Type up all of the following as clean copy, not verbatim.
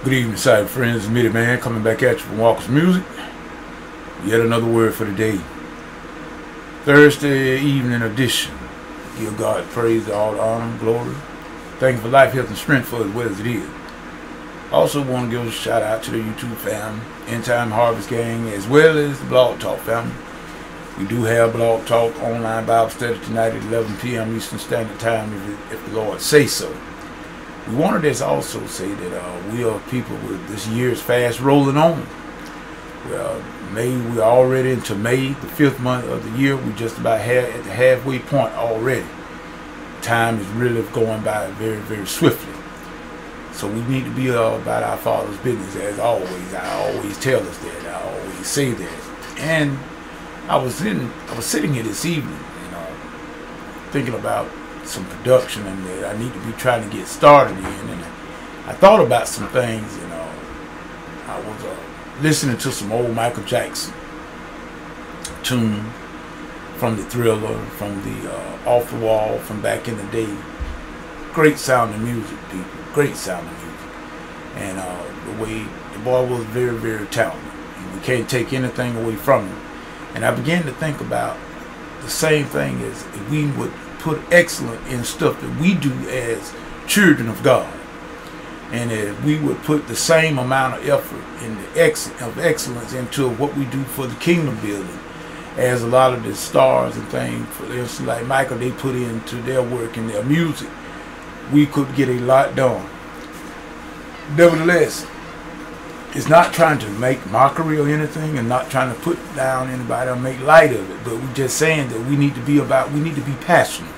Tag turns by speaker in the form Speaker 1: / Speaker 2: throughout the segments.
Speaker 1: Good evening, cyber friends. Mitty Man coming back at you from Walker's Music. Yet another word for the day. Thursday evening edition. Give God praise, all the honor and glory. Thank you for life, health, and strength for as well as it is. Also want to give a shout out to the YouTube family, End Time Harvest Gang, as well as the Blog Talk family. We do have Blog Talk online Bible study tonight at 11 p.m. Eastern Standard Time if the Lord say so. We wanted to also say that we are people with this year's fast rolling on. Well, we're already into May, the 5th month of the year. We're just about at the halfway point already. Time is really going by very, very swiftly. So we need to be about our Father's business as always. I always tell us that. I always say that. And I was sitting here this evening, thinking about some production and that I need to be trying to get started in, and I thought about some things. I was listening to some old Michael Jackson tune from the Thriller, from the Off the Wall, from back in the day. Great sounding music, people. Great sounding music. And the way the boy was very, very talented. And we can't take anything away from him. And I began to think about the same thing as if we would put excellence in stuff that we do as children of God. And if we would put the same amount of effort in the excellence into what we do for the kingdom building as a lot of the stars and things, for instance, like Michael, they put into their work and their music, we could get a lot done. Nevertheless, it's not trying to make mockery or anything, and not trying to put down anybody or make light of it, but we're just saying that we need to be passionate.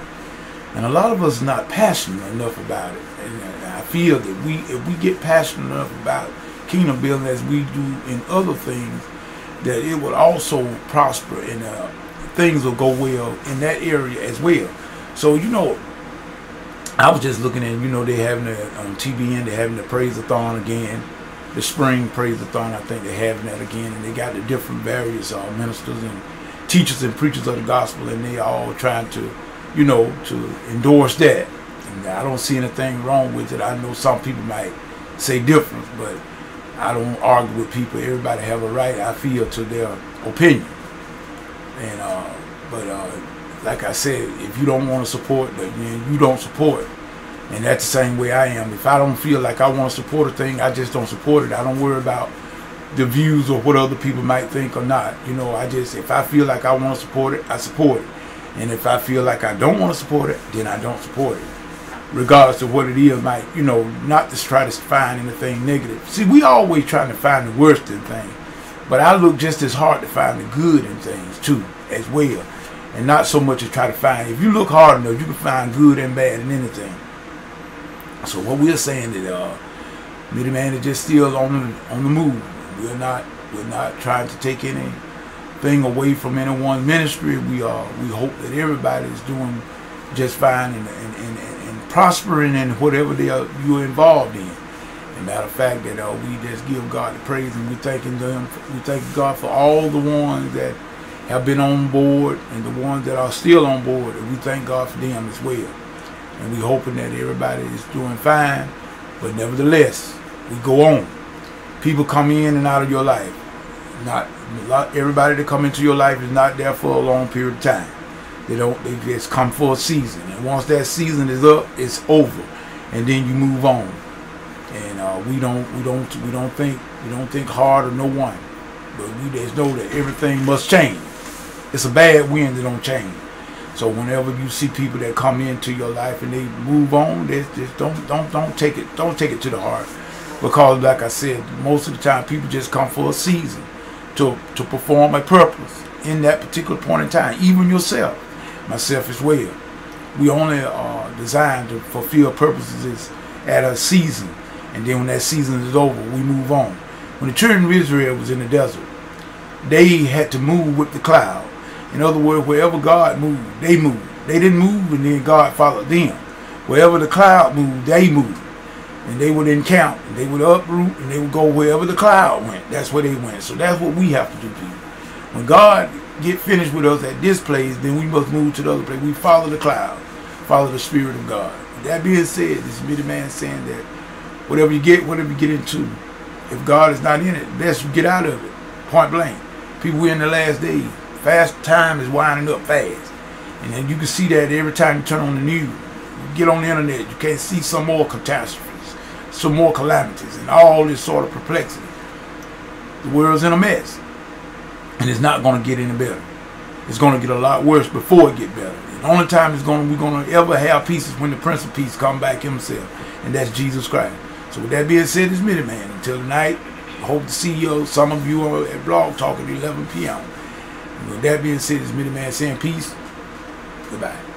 Speaker 1: And a lot of us are not passionate enough about it. And I feel that if we get passionate enough about kingdom building as we do in other things, that it will also prosper and things will go well in that area as well. So, I was just looking at, they're having on TBN, they're having the Praise-a-thon again. The spring Praise-a-thon, I think they're having that again, and they got the different various ministers and teachers and preachers of the gospel, and they all trying to, to endorse that. And I don't see anything wrong with it. I know some people might say different, but I don't argue with people. Everybody have a right, I feel, to their opinion. And but like I said, if you don't want to support, then you don't support. And that's the same way I am. If I don't feel like I want to support a thing, I just don't support it. I don't worry about the views or what other people might think or not. If I feel like I want to support it, I support it. And if I feel like I don't want to support it, then I don't support it. Regardless of what it is, not to try to find anything negative. See, we always trying to find the worst in things. But I look just as hard to find the good in things too, as well. And not so much to try to find. If you look hard enough, you can find good and bad in anything. So what we're saying that Mitty Man is just still on the move. We're not trying to take anything away from anyone's ministry. We hope that everybody is doing just fine and prospering in whatever you're involved in. And matter of fact, that we just give God the praise, and we thank God for all the ones that have been on board and the ones that are still on board, and we thank God for them as well. And we're hoping that everybody is doing fine, but nevertheless, we go on. People come in and out of your life. Everybody that come into your life is not there for a long period of time. They just come for a season, and once that season is up, it's over, and then you move on. And we don't think hard of no one, but we just know that everything must change. It's a bad wind that don't change. So whenever you see people that come into your life and they move on, just don't take it to the heart, because like I said, most of the time people just come for a season to perform a purpose in that particular point in time. Even yourself, myself as well. We only are designed to fulfill purposes at a season, and then when that season is over, we move on. When the children of Israel was in the desert, they had to move with the cloud. In other words, wherever God moved, they moved. They didn't move and then God followed them. Wherever the cloud moved, they moved. And they would encamp, and they would uproot, and they would go wherever the cloud went. That's where they went. So that's what we have to do, people. When God get finished with us at this place, then we must move to the other place. We follow the cloud, follow the Spirit of God. With that being said, this Mitty Man saying that whatever you get into. If God is not in it, best you get out of it. Point blank. People, we're in the last days. Fast time is winding up fast. And then you can see that every time you turn on the news. You get on the internet, you can see some more catastrophes, some more calamities, and all this sort of perplexity. The world's in a mess. And it's not going to get any better. It's going to get a lot worse before it get better. And the only time we're going to ever have peace is when the Prince of Peace come back himself. And that's Jesus Christ. So with that being said, it's Minute Man. Until tonight, I hope to see you, some of you at Blog Talk at 11 p.m. And with that being said, it's Minute Man saying peace. Goodbye.